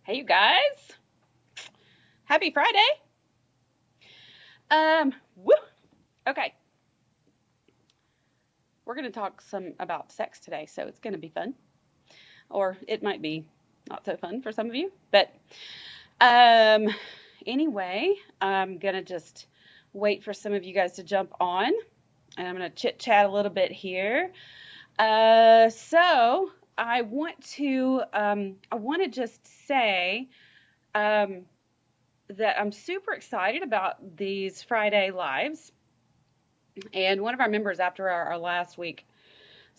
Hey, you guys. Happy Friday. Woo. Okay. We're going to talk some about sex today, so it's going to be fun. Or it might be not so fun for some of you. But um, anyway, I'm going to just wait for some of you guys to jump on. And I'm going to chit chat a little bit here. So I want to just say that I'm super excited about these Friday lives. And one of our members after our last week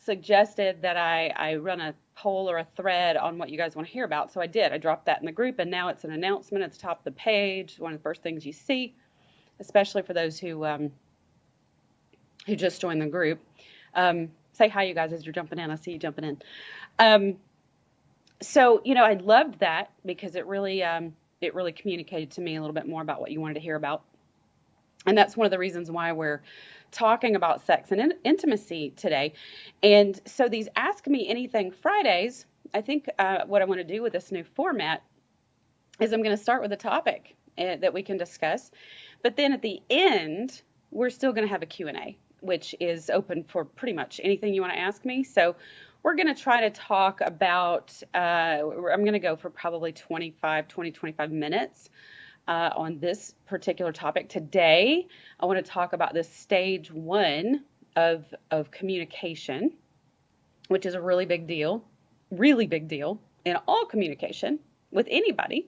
suggested that I run a poll or a thread on what you guys want to hear about. So I did. I dropped that in the group, and now it's an announcement at the top of the page. One of the first things you see, especially for those who just joined the group. Say hi, you guys, as you're jumping in. I see you jumping in. So I loved that because it really communicated to me a little bit more about what you wanted to hear about. And that's one of the reasons why we're talking about sex and intimacy today. And so these Ask Me Anything Fridays, I think what I want to do with this new format is I'm going to start with a topic that we can discuss. But then at the end, we're still going to have a Q&A, which is open for pretty much anything you want to ask me. So we're going to try to talk about, I'm going to go for probably 20, 25 minutes on this particular topic. Today, I want to talk about this stage 1 of communication, which is a really big deal in all communication with anybody,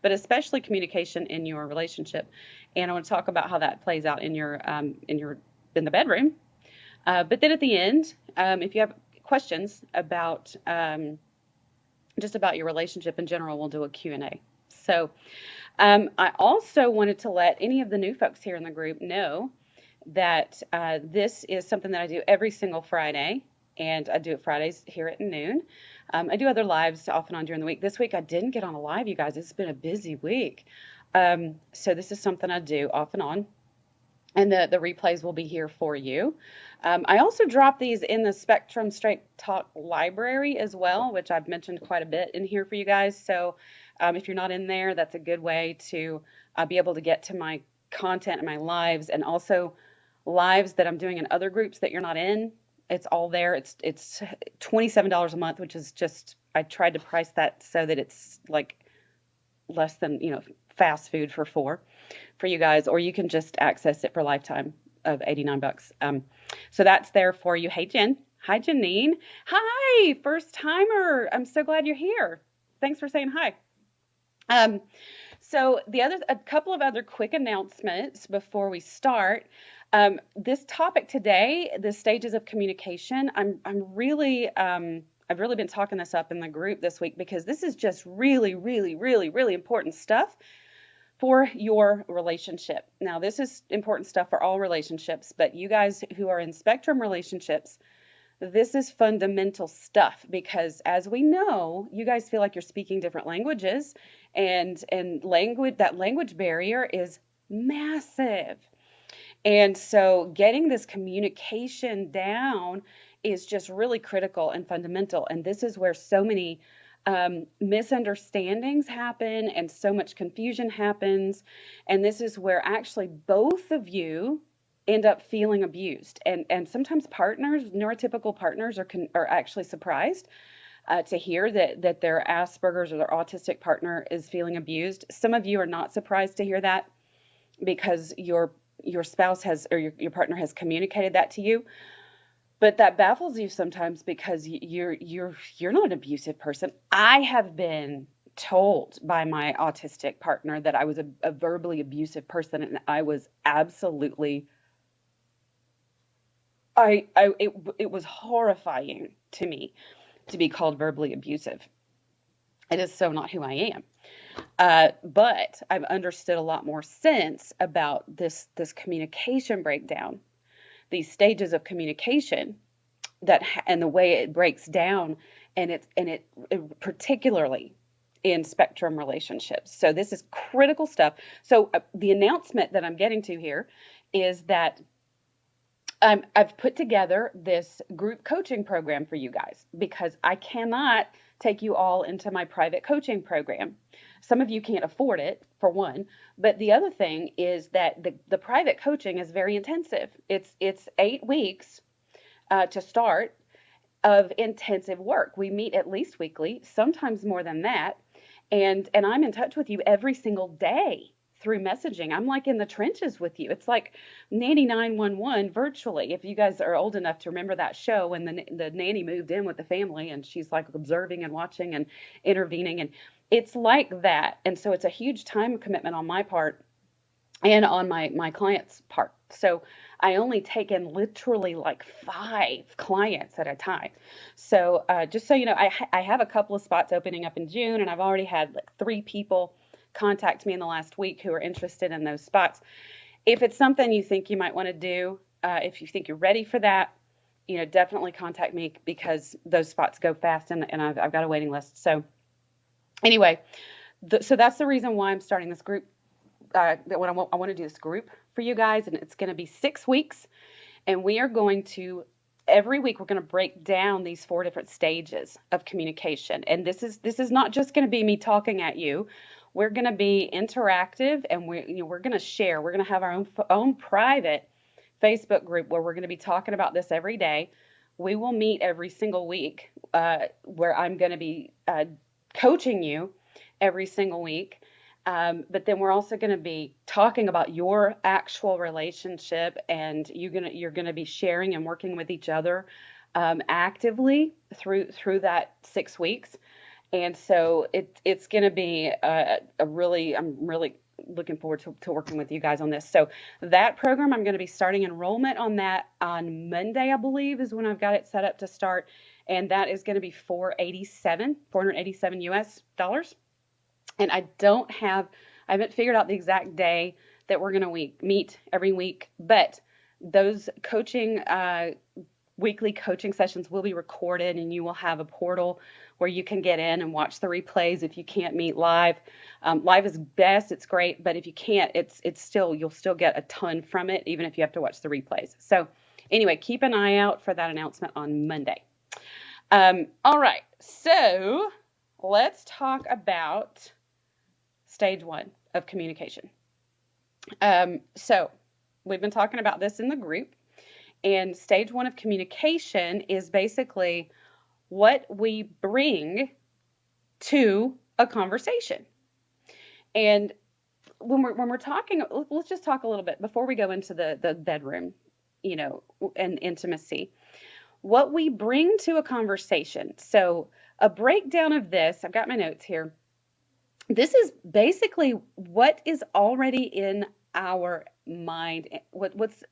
but especially communication in your relationship. And I want to talk about how that plays out in the bedroom. But then at the end, if you have questions about just about your relationship in general, we'll do a Q&A. So I also wanted to let any of the new folks here in the group know that this is something that I do every single Friday, and I do it Fridays here at noon. I do other lives off and on during the week. This week I didn't get on a live, you guys. It's been a busy week. So this is something I do off and on, and the replays will be here for you. I also drop these in the Spectrum Straight Talk library as well, which I've mentioned quite a bit in here for you guys. So if you're not in there, that's a good way to be able to get to my content and my lives, and also lives that I'm doing in other groups that you're not in. It's all there. It's $27 a month, which is just, I tried to price that so that it's like less than, fast food for $4 for you guys, or you can just access it for a lifetime of $89. So that's there for you. Hey, Jen. Hi, Janine. Hi, first timer. I'm so glad you're here. Thanks for saying hi. So a couple of other quick announcements before we start. This topic today, the stages of communication, I've really been talking this up in the group this week because this is just really, really, really, really important stuff for your relationship. Now, this is important stuff for all relationships, but you guys who are in spectrum relationships, this is fundamental stuff because, as we know, you guys feel like you're speaking different languages, and that language barrier is massive. And so getting this communication down is just really critical and fundamental. And this is where so many misunderstandings happen and so much confusion happens. And this is where actually both of you end up feeling abused. And sometimes neurotypical partners are actually surprised to hear that their Asperger's or their autistic partner is feeling abused. Some of you are not surprised to hear that because your spouse has, or your partner has communicated that to you. But that baffles you sometimes because you're not an abusive person. I have been told by my autistic partner that I was a verbally abusive person, and I was absolutely, it was horrifying to me to be called verbally abusive. It is so not who I am. But I've understood a lot more since about this communication breakdown, these stages of communication and the way it breaks down, and it particularly in spectrum relationships. So this is critical stuff. So the announcement that I'm getting to here is that I've put together this group coaching program for you guys because I cannot take you all into my private coaching program. Some of you can't afford it, for one, but the other thing is that the private coaching is very intensive. It's 8 weeks to start of intensive work. We meet at least weekly, sometimes more than that, and I'm in touch with you every single day through messaging. I'm like in the trenches with you. It's like Nanny 911 virtually. If you guys are old enough to remember that show when the nanny moved in with the family and she's like observing and watching and intervening, and it's like that. And so it's a huge time commitment on my part and on my client's part. So I only take in literally like 5 clients at a time. So just so you know, I have a couple of spots opening up in June, and I've already had like 3 people contact me in the last week who are interested in those spots. If it's something you think you might want to do, if you think you're ready for that, definitely contact me, because those spots go fast, and I've got a waiting list. So anyway, so that's the reason why I'm starting this group. I want to do this group for you guys, and it's going to be 6 weeks, and we are going to, every week we're going to break down these 4 different stages of communication. And this is not just going to be me talking at you. We're going to be interactive, and we're going to share. We're going to have our own private Facebook group where we're going to be talking about this every day. We will meet every single week where I'm going to be coaching you every single week. But then we're also going to be talking about your actual relationship, and you're gonna be sharing and working with each other actively through that 6 weeks. And so it's going to be I'm really looking forward to working with you guys on this. So that program, I'm going to be starting enrollment on that on Monday, I believe, is when I've got it set up to start, and that is going to be $487 US dollars. And I haven't figured out the exact day that we're going to meet every week, but those weekly coaching sessions will be recorded, and you will have a portal where you can get in and watch the replays if you can't meet live. Live is best, it's great, but if you can't, you'll still get a ton from it, even if you have to watch the replays. So anyway, keep an eye out for that announcement on Monday. All right, so let's talk about stage 1 of communication. So we've been talking about this in the group, and stage 1 of communication is basically what we bring to a conversation. And when we're talking, let's just talk a little bit before we go into the bedroom, and intimacy. What we bring to a conversation. So a breakdown of this, I've got my notes here. This is basically what is already in our mind, what's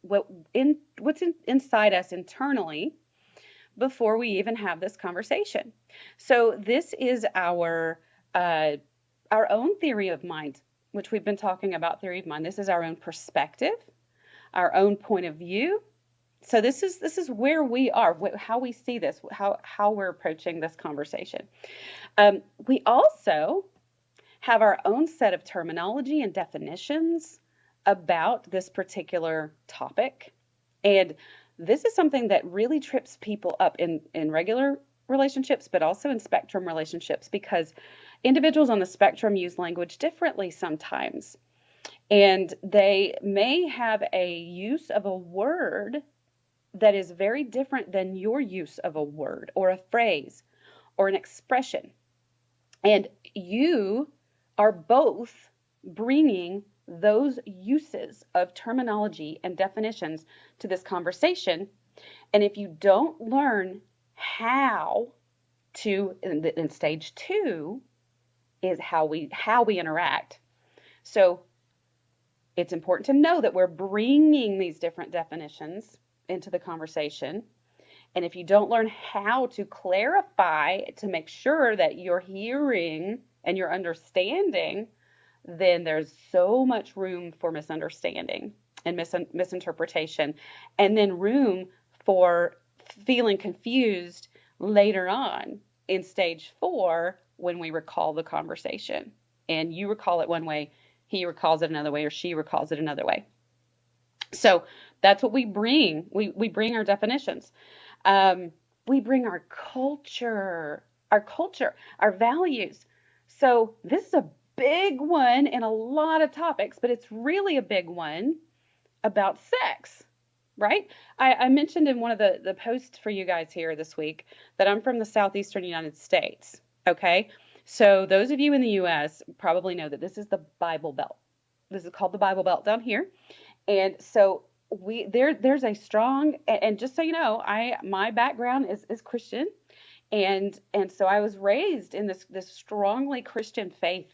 inside us internally before we even have this conversation. So this is our own theory of mind, which we've been talking about theory of mind. This is our own perspective, our own point of view. So this is where we are, how we see this, how we're approaching this conversation. We also have our own set of terminology and definitions about this particular topic. And this is something that really trips people up in regular relationships, but also in spectrum relationships, because individuals on the spectrum use language differently sometimes. And they may have a use of a word that is very different than your use of a word or a phrase or an expression. And you are both bringing those uses of terminology and definitions to this conversation. And if you don't learn how to, in stage 2 is how we interact. So it's important to know that we're bringing these different definitions into the conversation. And if you don't learn how to clarify to make sure that you're hearing and you're understanding, then there's so much room for misunderstanding and misinterpretation, and then room for feeling confused later on in stage 4 when we recall the conversation. And you recall it one way, he recalls it another way, or she recalls it another way. So that's what we bring. We bring our definitions. We bring our culture our culture, our values. So this is a big one in a lot of topics, but it's really a big one about sex, right? I mentioned in one of the posts for you guys here this week that I'm from the southeastern United States. Okay. So those of you in the US probably know that this is the Bible Belt. This is called the Bible Belt down here. And so there's a strong, and just so you know, my background is Christian, and so I was raised in this strongly Christian faith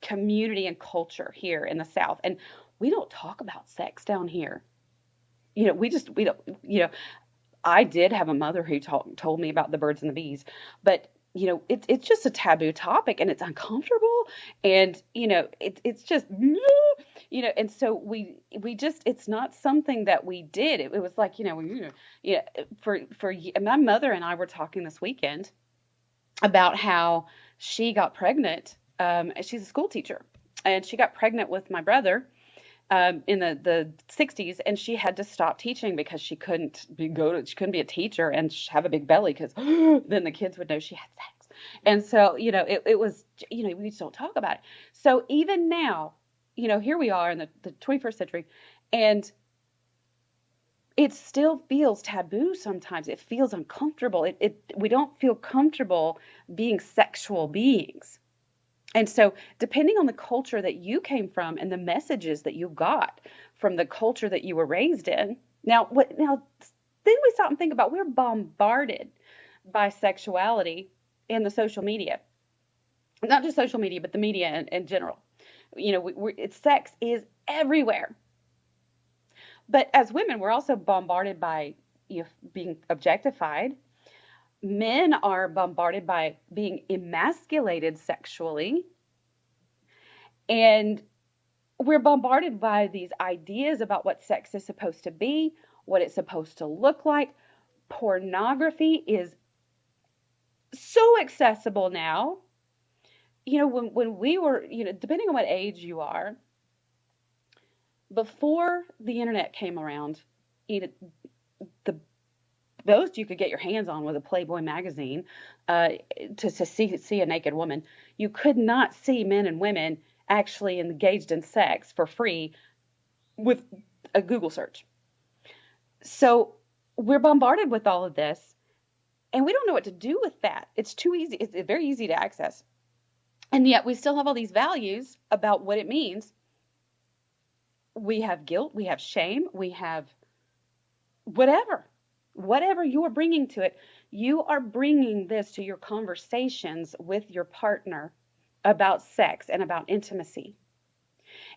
community and culture here in the South. And we don't talk about sex down here. We don't, I did have a mother who told me about the birds and the bees, but it's just a taboo topic and it's uncomfortable, and it's just and so we just, it's not something that we did. It was like, for my mother and I were talking this weekend about how she got pregnant. She's a school teacher, and she got pregnant with my brother in the 60s, and she had to stop teaching because she couldn't be a teacher and have a big belly, because then the kids would know she had sex. And so it was, we just don't talk about it. So even now, here we are in the 21st century, and it still feels taboo sometimes. It feels uncomfortable. We don't feel comfortable being sexual beings. And so depending on the culture that you came from and the messages that you got from the culture that you were raised in. Now then we stop and think about, we're bombarded by sexuality in the social media. Not just social media, but the media in general. Sex is everywhere. But as women, we're also bombarded by being objectified. Men are bombarded by being emasculated sexually. And we're bombarded by these ideas about what sex is supposed to be, what it's supposed to look like. Pornography is so accessible now. When we were, depending on what age you are, before the internet came around, the most you could get your hands on was a Playboy magazine to see a naked woman. You could not see men and women actually engaged in sex for free with a Google search. So we're bombarded with all of this, and we don't know what to do with that. It's too easy. It's very easy to access. And yet we still have all these values about what it means. We have guilt, we have shame, we have whatever you are bringing to it. You are bringing this to your conversations with your partner about sex and about intimacy.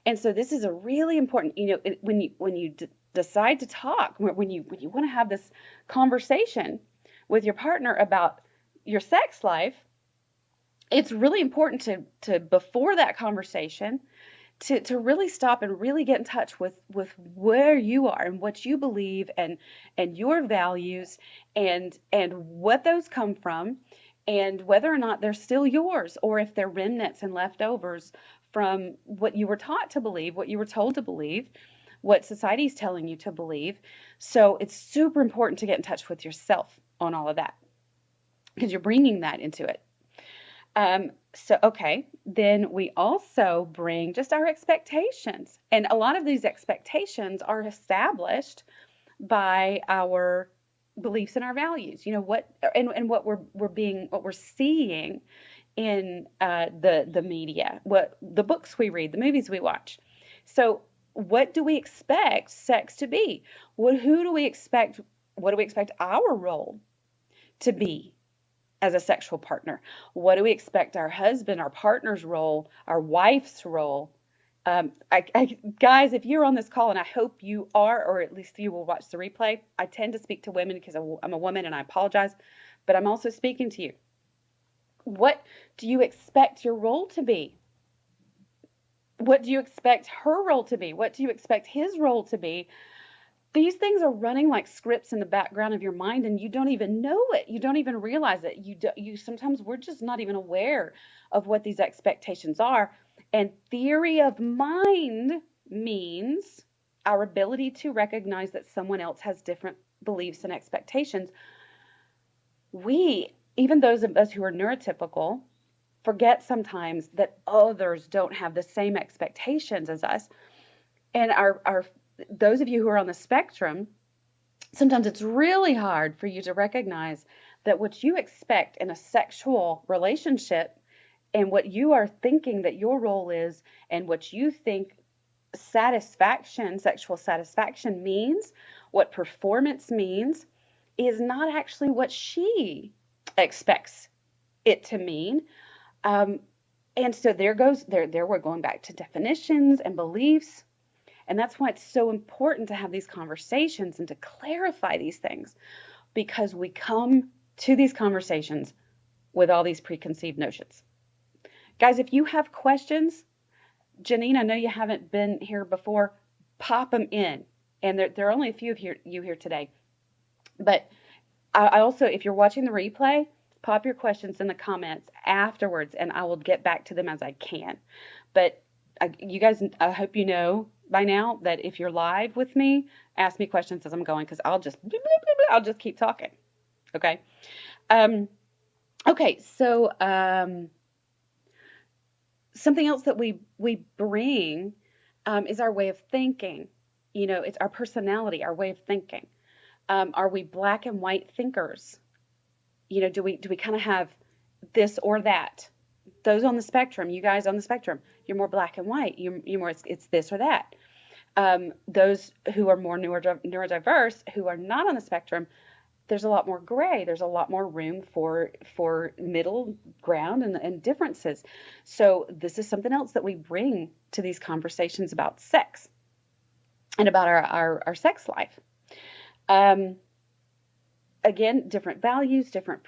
And so this is a really important, when you decide to talk, when you want to have this conversation with your partner about your sex life, it's really important to before that conversation, to really stop and really get in touch with where you are and what you believe and your values and what those come from, and whether or not they're still yours, or if they're remnants and leftovers from what you were taught to believe, what you were told to believe, what society's telling you to believe. So it's super important to get in touch with yourself on all of that, because you're bringing that into it. Okay, then we also bring just our expectations. And a lot of these expectations are established by our beliefs and our values. What we're seeing in the media, what the books we read, the movies we watch. So what do we expect sex to be? What do we expect our role to be as a sexual partner? What do we expect our husband, our partner's role, our wife's role? Guys, if you're on this call, and I hope you are, or at least you will watch the replay, I tend to speak to women because I'm a woman, and I apologize, but I'm also speaking to you. What do you expect your role to be? What do you expect her role to be? What do you expect his role to be? These things are running like scripts in the background of your mind, and you don't even know it. You don't even realize it. Sometimes we're just not even aware of what these expectations are. And theory of mind means our ability to recognize that someone else has different beliefs and expectations. We even those of us who are neurotypical forget sometimes that others don't have the same expectations as us. And our those of you who are on the spectrum, sometimes it's really hard for you to recognize that what you expect in a sexual relationship and what you are thinking that your role is and what you think satisfaction, sexual satisfaction means, what performance means, is not actually what she expects it to mean. Um, and so there we're going back to definitions and beliefs. And that's why it's so important to have these conversations and to clarify these things, because we come to these conversations with all these preconceived notions. Guys, if you have questions, Janine, I know you haven't been here before, pop them in. And there are only a few of you here today. But I also, if you're watching the replay, pop your questions in the comments afterwards, and I will get back to them as I can. But you guys, I hope you know by now that if you're live with me, ask me questions as I'm going, because I'll just keep talking. Okay. Okay. So something else that we bring is our way of thinking. You know, it's our personality, our way of thinking. Are we black and white thinkers? You know, do we kind of have this or that? Those on the spectrum, you guys on the spectrum, you're more black and white. You're more it's this or that. Those who are more neurodiverse, who are not on the spectrum, there's a lot more gray. There's a lot more room for middle ground and differences. So this is something else that we bring to these conversations about sex and about our sex life. Again, different values, different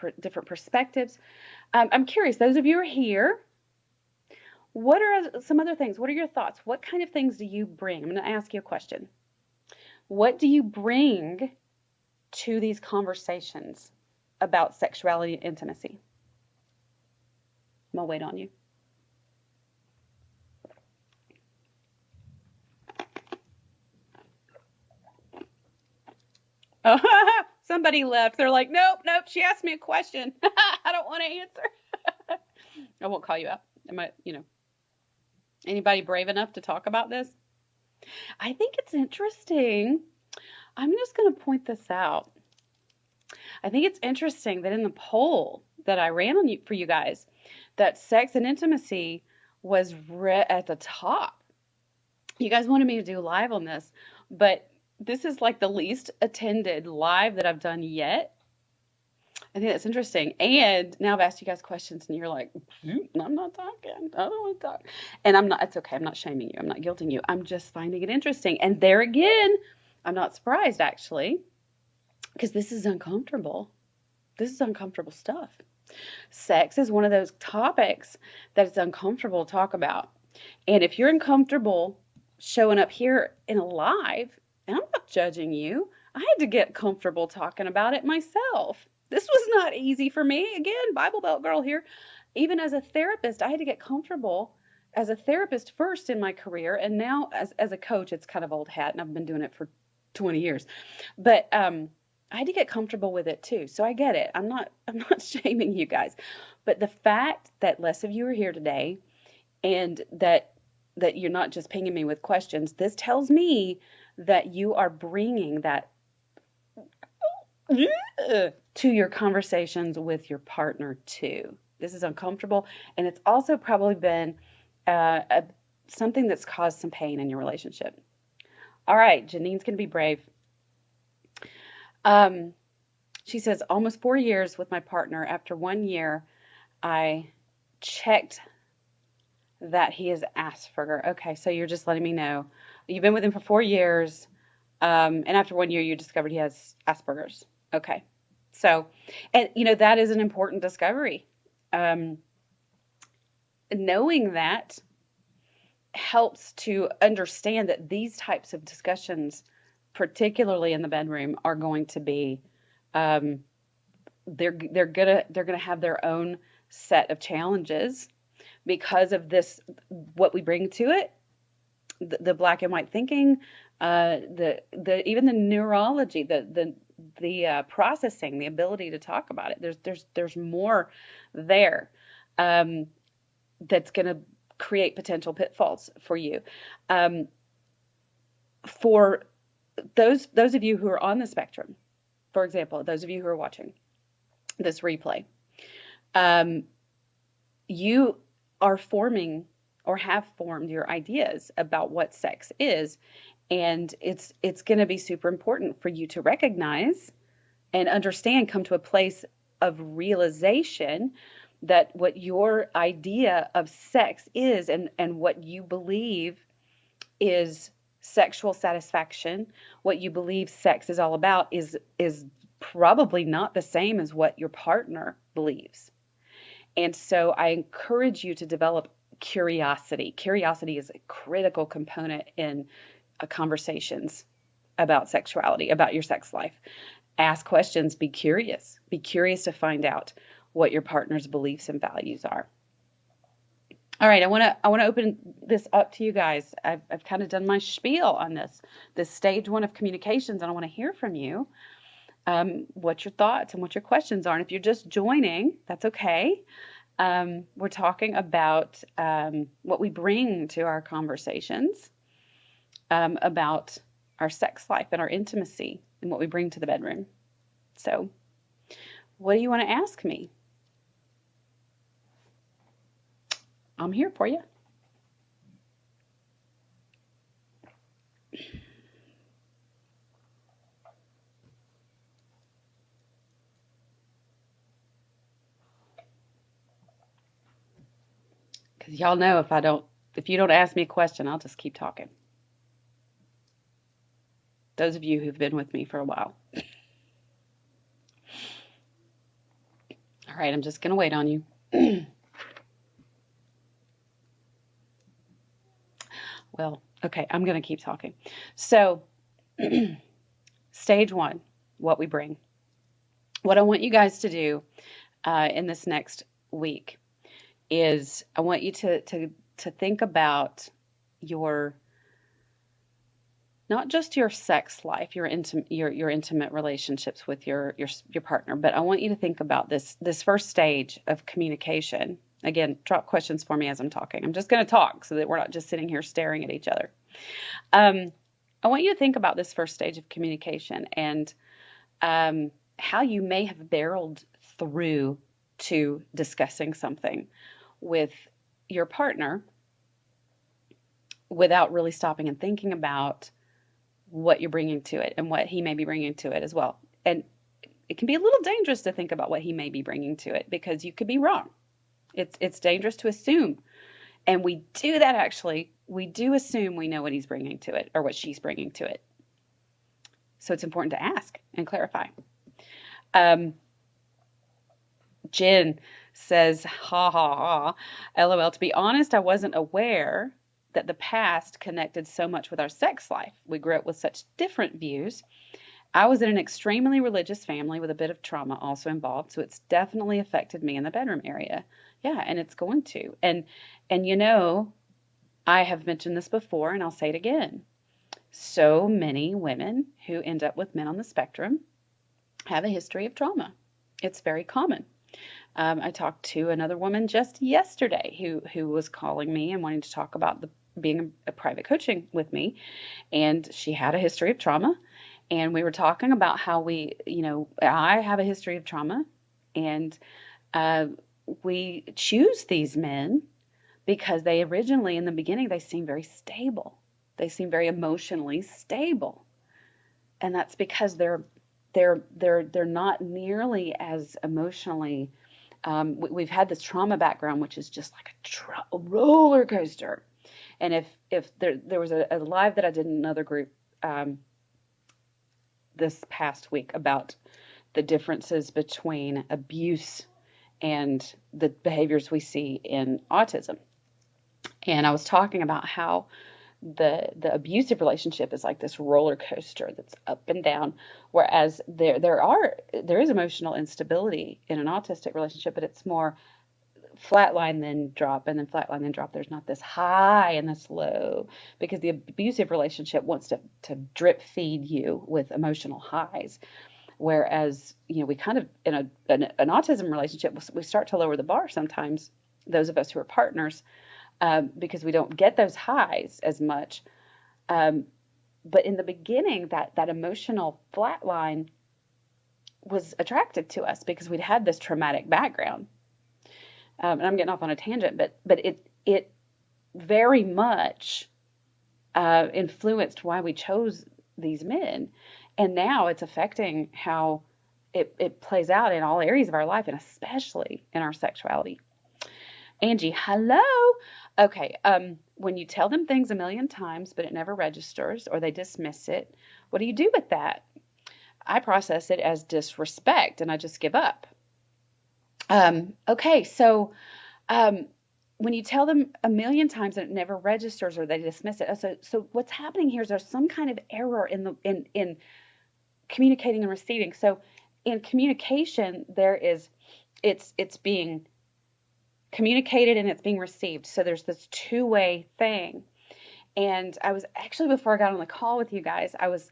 perspectives. I'm curious, those of you who are here, what are some other things? What are your thoughts? What kind of things do you bring? I'm going to ask you a question. What do you bring to these conversations about sexuality and intimacy? I'm going to wait on you. Oh, somebody left. They're like, nope, she asked me a question. I don't want to answer. I won't call you out. Anybody brave enough to talk about this? I think it's interesting. I'm just going to point this out. I think it's interesting that in the poll that I ran for you guys, that sex and intimacy was at the top. You guys wanted me to do live on this, but this is like the least attended live that I've done yet. I think that's interesting. And now I've asked you guys questions and you're like, I'm not talking. I don't want to talk. And I'm not, it's okay. I'm not shaming you. I'm not guilting you. I'm just finding it interesting. And there again, I'm not surprised actually, because this is uncomfortable. This is uncomfortable stuff. Sex is one of those topics that it's uncomfortable to talk about. And if you're uncomfortable showing up here in a live, and I'm not judging you, I had to get comfortable talking about it myself. This was not easy for me. Again, Bible Belt girl here. Even as a therapist, I had to get comfortable as a therapist first in my career. And now as a coach, it's kind of old hat and I've been doing it for 20 years. But I had to get comfortable with it too. So I get it. I'm not shaming you guys. But the fact that less of you are here today and that you're not just pinging me with questions, this tells me that you are bringing that to your conversations with your partner too. This is uncomfortable, and it's also probably been something that's caused some pain in your relationship. All right, Janine's going to be brave. She says, almost 4 years with my partner. After 1 year, I checked that he is Asperger. Okay, so you're just letting me know. You've been with him for 4 years, and after 1 year, you discovered he has Asperger's. Okay, so, and that is an important discovery. Knowing that helps to understand that these types of discussions, particularly in the bedroom, are going to be they're gonna have their own set of challenges because of this, what we bring to it, the black and white thinking, even the neurology, the processing, the ability to talk about it. There's more there that's going to create potential pitfalls for you. For those of you who are on the spectrum, for example, those of you who are watching this replay, you are forming or have formed your ideas about what sex is, and it's going to be super important for you to recognize and understand, come to a place of realization that what your idea of sex is and what you believe is sexual satisfaction, what you believe sex is all about is probably not the same as what your partner believes. And so I encourage you to develop curiosity. Curiosity is a critical component in conversations about sexuality, about your sex life. Ask questions, be curious. Be curious to find out what your partner's beliefs and values are. All right, I want to open this up to you guys. I've kind of done my spiel on this stage 1 of communications, and I want to hear from you what your thoughts and what your questions are. And if you're just joining, that's okay. We're talking about what we bring to our conversations about our sex life and our intimacy and what we bring to the bedroom. So, what do you want to ask me? I'm here for you. Because y'all know if you don't ask me a question, I'll just keep talking. Those of you who've been with me for a while. All right, I'm just going to wait on you. Well, okay, I'm going to keep talking. So, stage 1, what we bring. What I want you guys to do in this next week is I want you to think about not just your sex life, your intimate relationships with your partner, but I want you to think about this first stage of communication. Again, drop questions for me as I'm talking. I'm just going to talk so that we're not just sitting here staring at each other. I want you to think about this first stage of communication and how you may have barreled through to discussing something with your partner without really stopping and thinking about what you're bringing to it and what he may be bringing to it as well. And it can be a little dangerous to think about what he may be bringing to it because you could be wrong. It's dangerous to assume. And we do that actually. We do assume we know what he's bringing to it or what she's bringing to it. So it's important to ask and clarify. Jen says, ha ha ha, LOL. To be honest, I wasn't aware that the past connected so much with our sex life. We grew up with such different views. I was in an extremely religious family with a bit of trauma also involved, so it's definitely affected me in the bedroom area. Yeah, and it's going to. And you know, I have mentioned this before, and I'll say it again. So many women who end up with men on the spectrum have a history of trauma. It's very common. I talked to another woman just yesterday who was calling me and wanting to talk about being a private coaching with me, and she had a history of trauma, and we were talking about how I have a history of trauma, and we choose these men because they originally, in the beginning, they seem very stable. They seem very emotionally stable, and that's because they're not nearly as emotionally. We've had this trauma background, which is just like a roller coaster. And if there was a live that I did in another group this past week about the differences between abuse and the behaviors we see in autism. And I was talking about how the abusive relationship is like this roller coaster that's up and down, whereas there is emotional instability in an autistic relationship, but it's more flatline then drop and then flatline then drop. There's not this high and this low, because the abusive relationship wants to drip feed you with emotional highs. Whereas, we kind of, in an autism relationship, we start to lower the bar sometimes, those of us who are partners, because we don't get those highs as much. But in the beginning, that emotional flatline was attractive to us because we'd had this traumatic background. And I'm getting off on a tangent, but it very much influenced why we chose these men. And now it's affecting how it plays out in all areas of our life, and especially in our sexuality. Angie, hello. Okay, when you tell them things a million times, but it never registers or they dismiss it, what do you do with that? I process it as disrespect and I just give up. Okay, so when you tell them a million times and it never registers or they dismiss it, so what's happening here is there's some kind of error in communicating and receiving. So in communication, it's being communicated and it's being received. So there's this two-way thing. And I was actually, before I got on the call with you guys, I was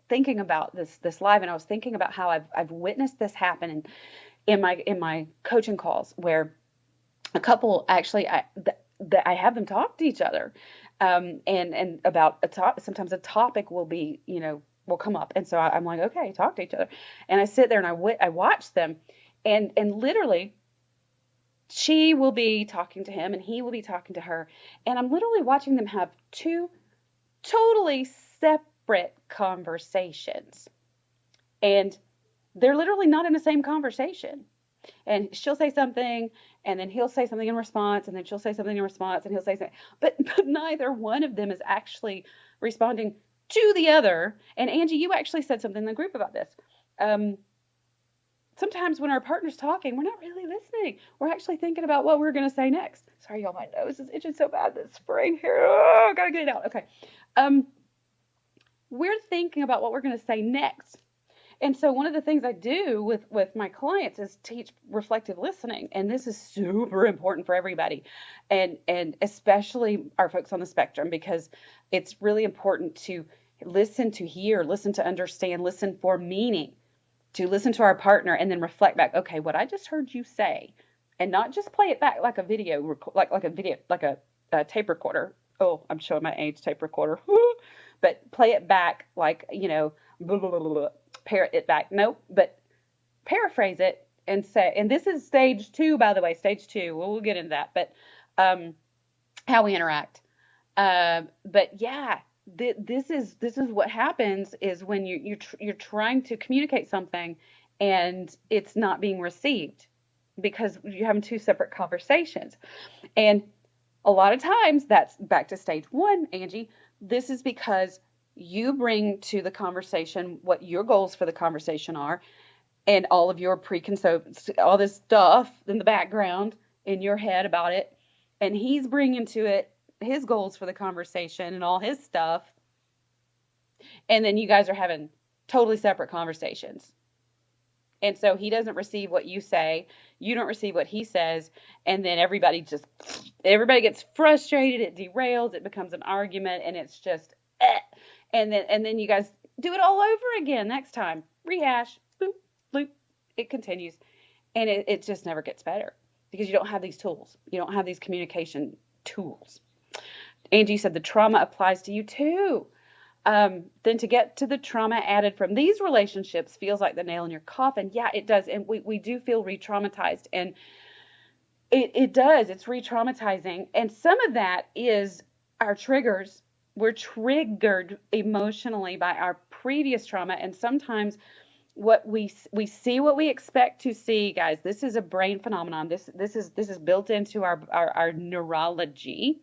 thinking about this live, and I was thinking about how I've witnessed this happen in my coaching calls, where a couple actually I have them talk to each other, and about sometimes a topic will be will come up, and so I'm like, okay, talk to each other, and I sit there and I watch them, and literally she will be talking to him and he will be talking to her, and I'm literally watching them have two totally separate conversations, and they're literally not in the same conversation. And she'll say something, and then he'll say something in response, and then she'll say something in response, and he'll say something. But neither one of them is actually responding to the other. And Angie, you actually said something in the group about this. Sometimes when our partner's talking, we're not really listening. We're actually thinking about what we're going to say next. Sorry, y'all, my nose is itching so bad this spring here. Oh, gotta get it out. Okay. We're thinking about what we're going to say next. And so one of the things I do with my clients is teach reflective listening. And this is super important for everybody, and especially our folks on the spectrum, because it's really important to listen to hear, listen to understand, listen for meaning, to listen to our partner and then reflect back, okay, what I just heard you say, and not just play it back like a video, like a tape recorder. Oh, I'm showing my age, tape recorder. But play it back like, blah, blah, blah, blah. Parrot it back. Nope, but paraphrase it and say, and this is stage 2, by the way, stage 2. We'll get into that, but how we interact. But yeah, this is what happens is when you're trying to communicate something and it's not being received because you're having 2 separate conversations. And a lot of times that's back to stage 1, Angie. This is because you bring to the conversation what your goals for the conversation are, and all of your preconceived, all this stuff in the background in your head about it, and he's bringing to it his goals for the conversation and all his stuff, and then you guys are having totally separate conversations. And so he doesn't receive what you say, you don't receive what he says, and then everybody gets frustrated, it derails, it becomes an argument, and it's just And then you guys do it all over again next time. Rehash, boop, bloop. It continues. And it just never gets better because you don't have these tools. You don't have these communication tools. Angie said the trauma applies to you too. Then to get to the trauma added from these relationships feels like the nail in your coffin. Yeah, it does. And we do feel re-traumatized. And it does. It's re-traumatizing. And some of that is our triggers. We're triggered emotionally by our previous trauma, and sometimes what we see what we expect to see, guys. This is a brain phenomenon. This is built into our neurology.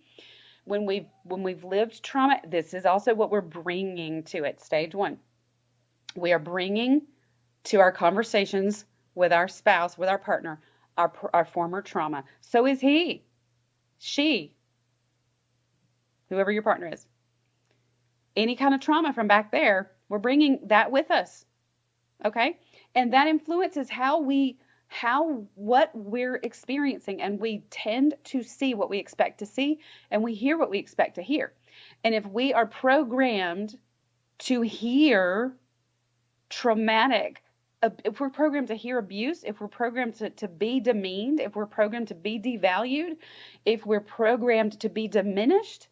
When we've lived trauma, this is also what we're bringing to it. Stage 1, we are bringing to our conversations with our spouse, with our partner, our former trauma. So is he, she, whoever your partner is. Any kind of trauma from back there, we're bringing that with us, okay? And that influences what we're experiencing, and we tend to see what we expect to see, and we hear what we expect to hear. And if we are programmed to hear traumatic, if we're programmed to hear abuse, if we're programmed to be demeaned, if we're programmed to be devalued, if we're programmed to be diminished,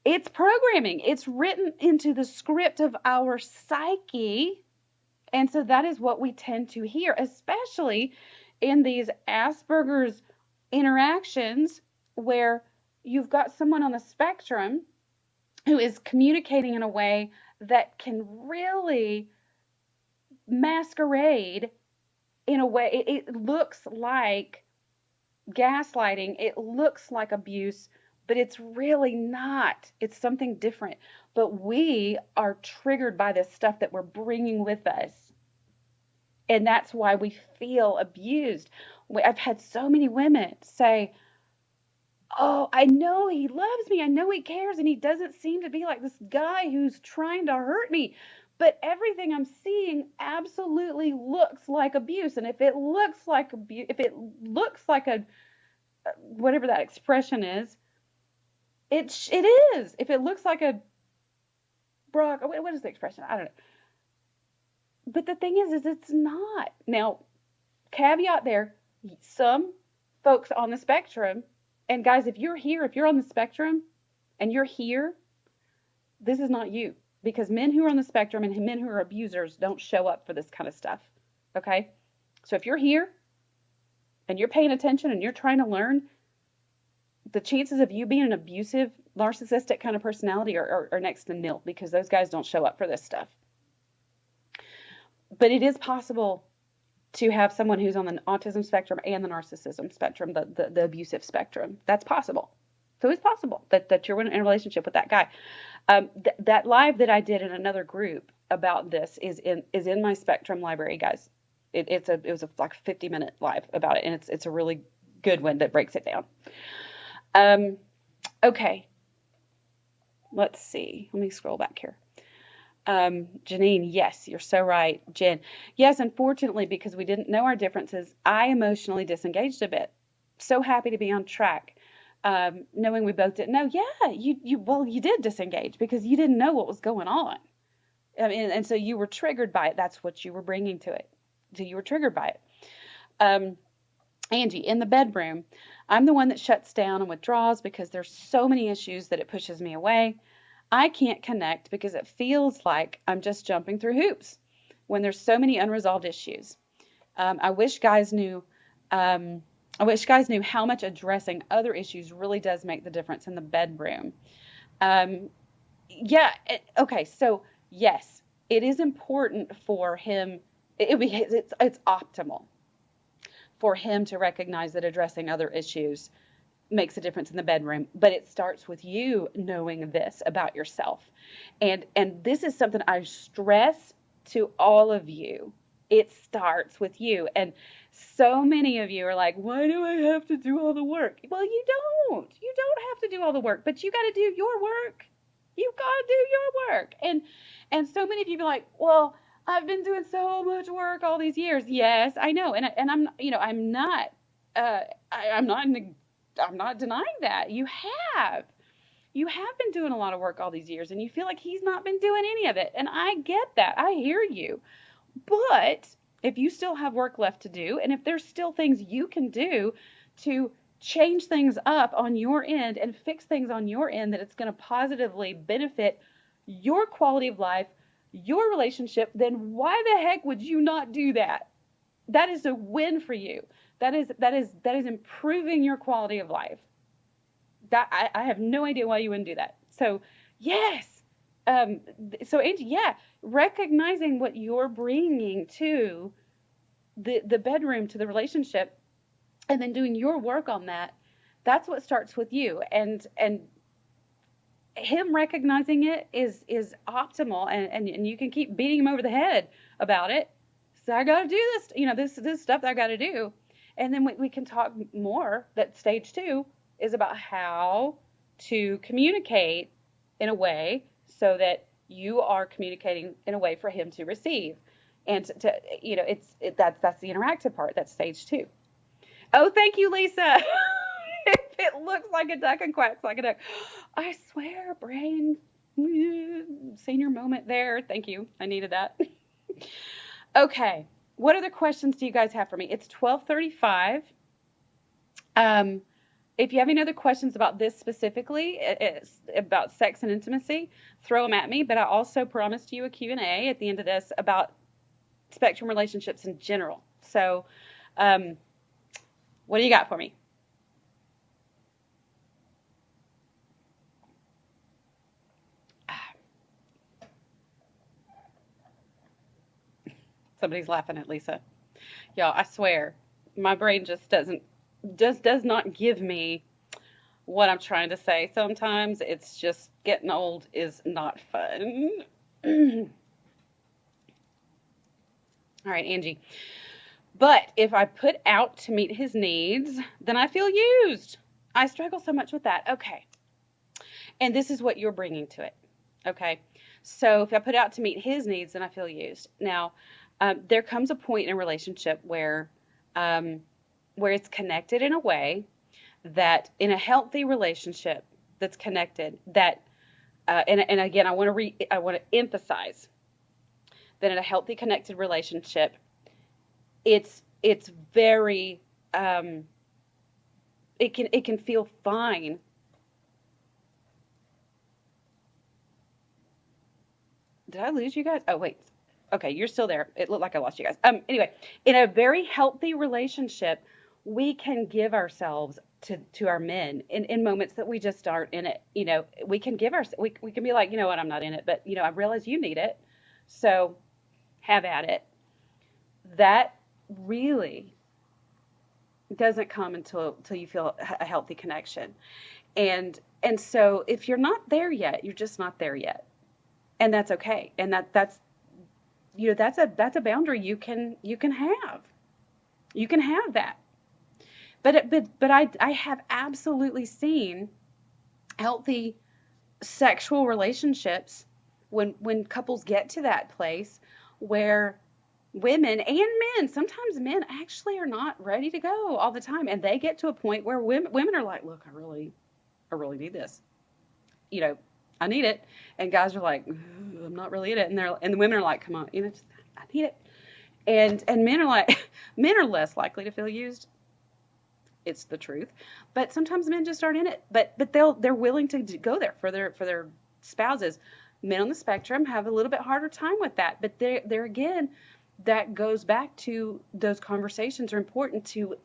it's programming. It's written into the script of our psyche. And so that is what we tend to hear, especially in these Asperger's interactions where you've got someone on the spectrum who is communicating in a way that can really masquerade in a way. It looks like gaslighting, it looks like abuse, but it's really not. It's something different. But we are triggered by this stuff that we're bringing with us. And that's why we feel abused. I've had so many women say, oh, I know he loves me. I know he cares. And he doesn't seem to be like this guy who's trying to hurt me. But everything I'm seeing absolutely looks like abuse. And if it looks like abuse, if it looks like a, whatever that expression is, it is. If it looks like a Brock, what is the expression? I don't know. But the thing is it's not. Now, caveat there, some folks on the spectrum, and guys, if you're here, if you're on the spectrum and you're here, this is not you. Because men who are on the spectrum and men who are abusers don't show up for this kind of stuff. Okay? So if you're here and you're paying attention and you're trying to learn, the chances of you being an abusive, narcissistic kind of personality are next to nil, because those guys don't show up for this stuff. But it is possible to have someone who's on the autism spectrum and the narcissism spectrum, the abusive spectrum. That's possible. So it's possible that you're in a relationship with that guy. That live that I did in another group about this is in my Spectrum library, guys. It was like a 50-minute live about it, and it's a really good one that breaks it down. Okay. Let's see. Let me scroll back here. Janine, yes, you're so right. Jen, yes, unfortunately, because we didn't know our differences, I emotionally disengaged a bit. So happy to be on track. Knowing we both didn't know. Yeah, you did disengage because you didn't know what was going on. I mean, and so you were triggered by it. That's what you were bringing to it. So you were triggered by it. Angie, in the bedroom, I'm the one that shuts down and withdraws because there's so many issues that it pushes me away. I can't connect because it feels like I'm just jumping through hoops when there's so many unresolved issues. I wish guys knew how much addressing other issues really does make the difference in the bedroom. Okay, so yes, it is important for him. It's optimal for him to recognize that addressing other issues makes a difference in the bedroom, but it starts with you knowing this about yourself. And this is something I stress to all of you. It starts with you. And so many of you are like, why do I have to do all the work? Well, you don't. You don't have to do all the work, but you got to do your work. You've got to do your work. And so many of you be like, well, I've been doing so much work all these years. Yes, I know. And I'm, I'm not denying that. You have been doing a lot of work all these years, and you feel like he's not been doing any of it. And I get that. I hear you. But if you still have work left to do, and if there's still things you can do to change things up on your end and fix things on your end that it's going to positively benefit your quality of life, your relationship, then why the heck would you not do that? That is a win for you. That is improving your quality of life. That I have no idea why you wouldn't do that. So yes. So Angie, yeah, recognizing what you're bringing to the bedroom, to the relationship, and then doing your work on that. That's what starts with you. And him recognizing it is optimal, and you can keep beating him over the head about it. So I got to do this, this stuff that I got to do. And then we can talk more. That stage 2 is about how to communicate in a way so that you are communicating in a way for him to receive. And that's the interactive part. That's stage 2. Oh, thank you, Lisa. If it looks like a duck and quacks like a duck. I swear, brain, senior moment there. Thank you. I needed that. Okay. What other questions do you guys have for me? It's 12:35. Um, if you have any other questions about this specifically, it's about sex and intimacy, throw them at me. But I also promised you a Q&A at the end of this about spectrum relationships in general. So, um, what do you got for me? Somebody's laughing at Lisa. Y'all, I swear, my brain just does not give me what I'm trying to say. Sometimes it's just getting old is not fun. All right, Angie. But if I put out to meet his needs, then I feel used. I struggle so much with that. Okay. And this is what you're bringing to it. Okay. So if I put out to meet his needs, then I feel used. Now, there comes a point in a relationship um, where it's connected in a way that in a healthy relationship that's connected that, and again, I want to emphasize that in a healthy connected relationship, it's very, it can feel fine. Did I lose you guys? Oh, wait. Okay, you're still there. It looked like I lost you guys. Anyway, in a very healthy relationship, we can give ourselves to our men in moments that we just aren't in it. We can we can be like, you know what, I'm not in it, but I realize you need it. So have at it. That really doesn't come until you feel a healthy connection. And so if you're not there yet, you're just not there yet. And that's okay. And that's a boundary you can have. You can have that. But I have absolutely seen healthy sexual relationships when couples get to that place where women and men, sometimes men actually are not ready to go all the time, and they get to a point where women are like, look, I really need this. You know, I need it. And guys are like, I'm not really in it. And the women are like, come on, I need it. And men are like, men are less likely to feel used. It's the truth. But sometimes men just aren't in it. But they're willing to go there for their spouses. Men on the spectrum have a little bit harder time with that. But there again, that goes back to those conversations are important to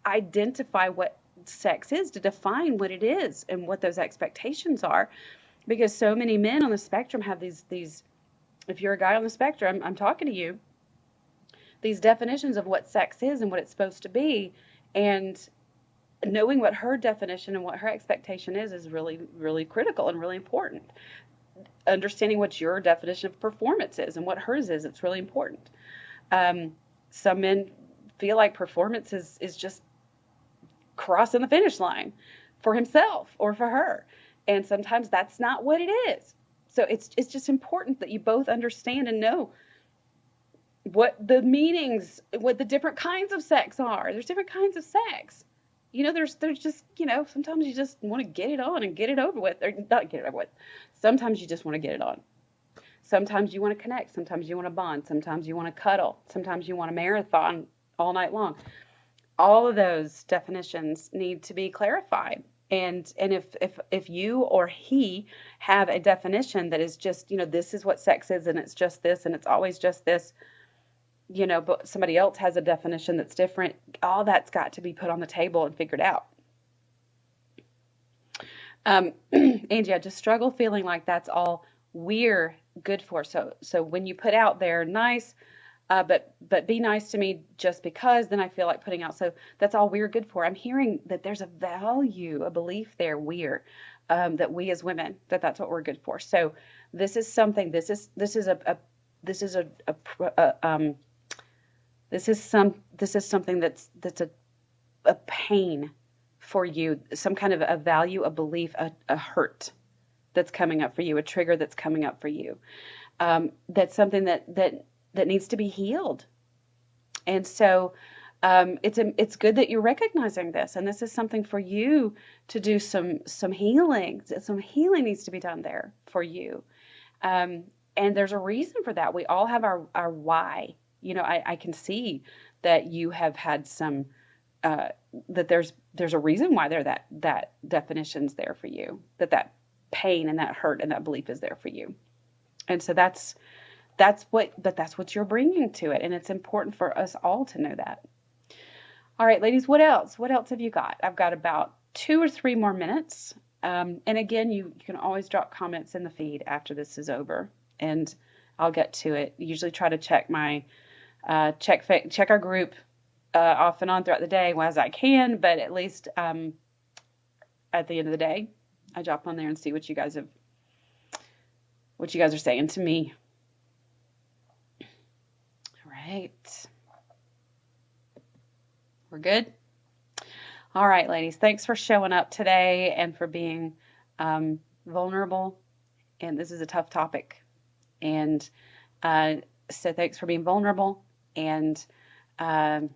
identify what sex is, to define what it is and what those expectations are. Because so many men on the spectrum have these, if you're a guy on the spectrum, I'm talking to you, these definitions of what sex is and what it's supposed to be. And knowing what her definition and what her expectation is really, really critical and really important. Understanding what your definition of performance is and what hers is, it's really important. Some men feel like performance is just crossing the finish line for himself or for her. And sometimes that's not what it is. So it's just important that you both understand and know what the meanings, what the different kinds of sex are. There's different kinds of sex. There's just, sometimes you just want to get it on and get it over with, or not get it over with. Sometimes you just want to get it on. Sometimes you want to connect. Sometimes you want to bond. Sometimes you want to cuddle. Sometimes you want to marathon all night long. All of those definitions need to be clarified. And if you or he have a definition that is just, this is what sex is and it's just this and it's always just this, but somebody else has a definition that's different, all that's got to be put on the table and figured out. Angie, I just struggle feeling like that's all we're good for. So when you put out there, nice, but be nice to me just because, then I feel like putting out. So that's all we're good for. I'm hearing that there's a value, a belief there, that we as women, that's what we're good for. So this is something, this is something that's a pain for you, some kind of a value, a belief, a hurt that's coming up for you, a trigger that's coming up for you. That's something that needs to be healed. And so it's good that you're recognizing this, and this is something for you to do some healing. Some healing needs to be done there for you. And there's a reason for that. We all have our why. I can see that you have had some, that there's a reason why that definition's there for you, that pain and that hurt and that belief is there for you. And so that's what you're bringing to it. And it's important for us all to know that. All right, ladies, what else? What else have you got? I've got about 2 or 3 more minutes. And again, you can always drop comments in the feed after this is over, and I'll get to it. Usually try to check my check our group off and on throughout the day as I can, but at least at the end of the day, I drop on there and see what you guys are saying to me. All right. We're good? All right, ladies, thanks for showing up today and for being vulnerable. And this is a tough topic. And so thanks for being vulnerable. And I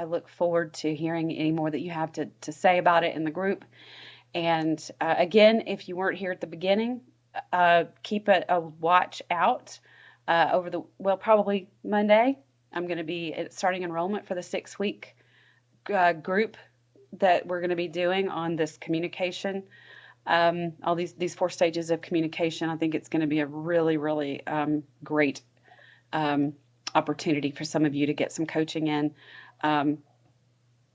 look forward to hearing any more that you have to say about it in the group. And again, if you weren't here at the beginning, keep a watch out probably Monday. I'm going to be starting enrollment for the 6-week group that we're going to be doing on this communication, all these 4 stages of communication. I think it's going to be a really, really great opportunity for some of you to get some coaching in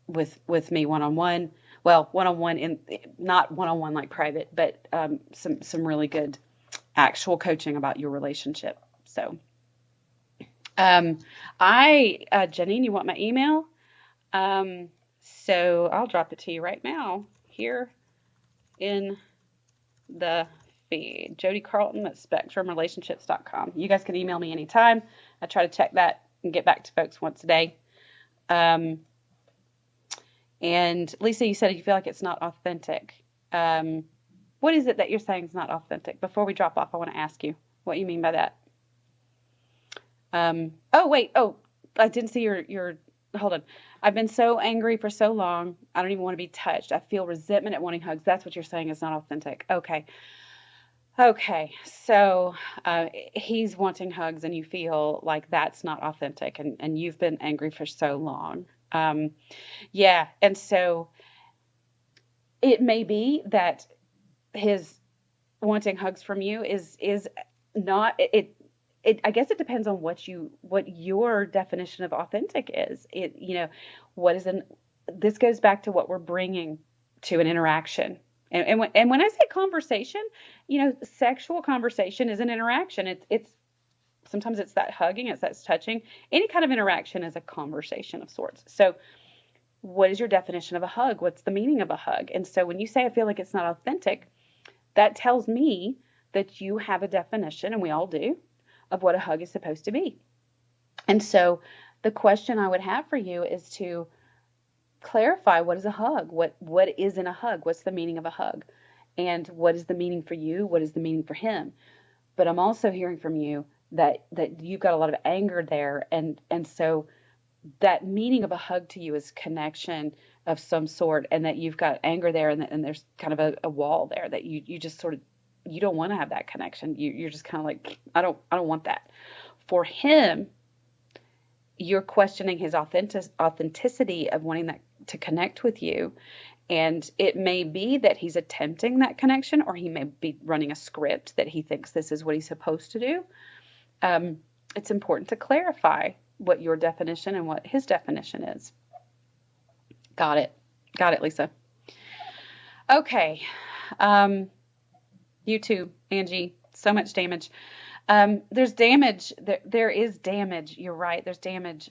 with me one-on-one. Well, one-on-one, not one-on-one like private, but some really good actual coaching about your relationship. So, Janine, you want my email? So I'll drop it to you right now here in the feed. Jody Carlton at spectrumrelationships.com. You guys can email me anytime. I try to check that and get back to folks once a day. And Lisa, you said you feel like it's not authentic. What is it that you're saying is not authentic? Before we drop off, I want to ask you what you mean by that. I didn't see your hold on. I've been so angry for so long. I don't even want to be touched. I feel resentment at wanting hugs. That's what you're saying is not authentic. Okay. So he's wanting hugs and you feel like that's not authentic and you've been angry for so long. Yeah. And so it may be that his wanting hugs from you is not it. I guess it depends on what your definition of authentic is. This goes back to what we're bringing to an interaction. And when I say conversation, sexual conversation is an interaction. It's sometimes it's that hugging, it's that touching. Any kind of interaction is a conversation of sorts. So what is your definition of a hug? What's the meaning of a hug? And so when you say I feel like it's not authentic, that tells me that you have a definition, and we all do, of what a hug is supposed to be. And so the question I would have for you is to clarify, what is a hug? What is in a hug? What's the meaning of a hug? And what is the meaning for you? What is the meaning for him? But I'm also hearing from you that you've got a lot of anger there. And so that meaning of a hug to you is connection of some sort, and that you've got anger there, and there's kind of a wall there that you just sort of, you don't want to have that connection. You're just kind of like, I don't want that. For him, you're questioning his authenticity of wanting that to connect with you. And it may be that he's attempting that connection, or he may be running a script that he thinks this is what he's supposed to do. It's important to clarify what your definition and what his definition is. Got it, Lisa. Okay. You too, Angie. So much damage. There's damage. There is damage. You're right. There's damage.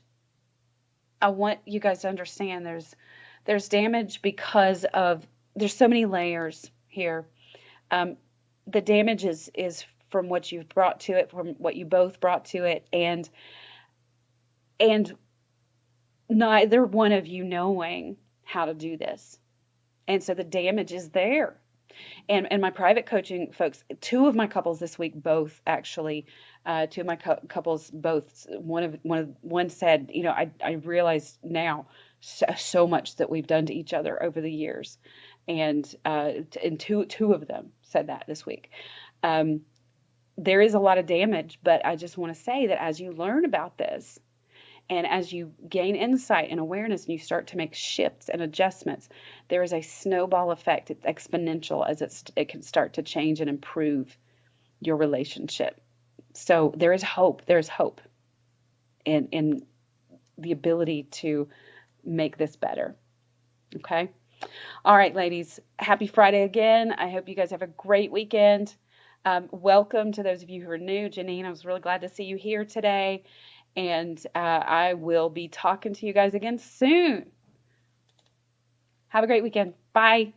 I want you guys to understand there's damage because of, there's so many layers here. The damage is from what you've brought to it, from what you both brought to it, and neither one of you knowing how to do this. And so the damage is there. And my private coaching folks, 2 of my couples this week, both actually, 2 of my couples, both, one said, I realize now so much that we've done to each other over the years. And two of them said that this week. there is a lot of damage, but I just want to say that as you learn about this, and as you gain insight and awareness and you start to make shifts and adjustments, there is a snowball effect. It's exponential as it can start to change and improve your relationship. So there is hope. There is hope in the ability to make this better. Okay? All right, ladies. Happy Friday again. I hope you guys have a great weekend. Welcome to those of you who are new. Janine, I was really glad to see you here today. And I will be talking to you guys again soon. Have a great weekend. Bye.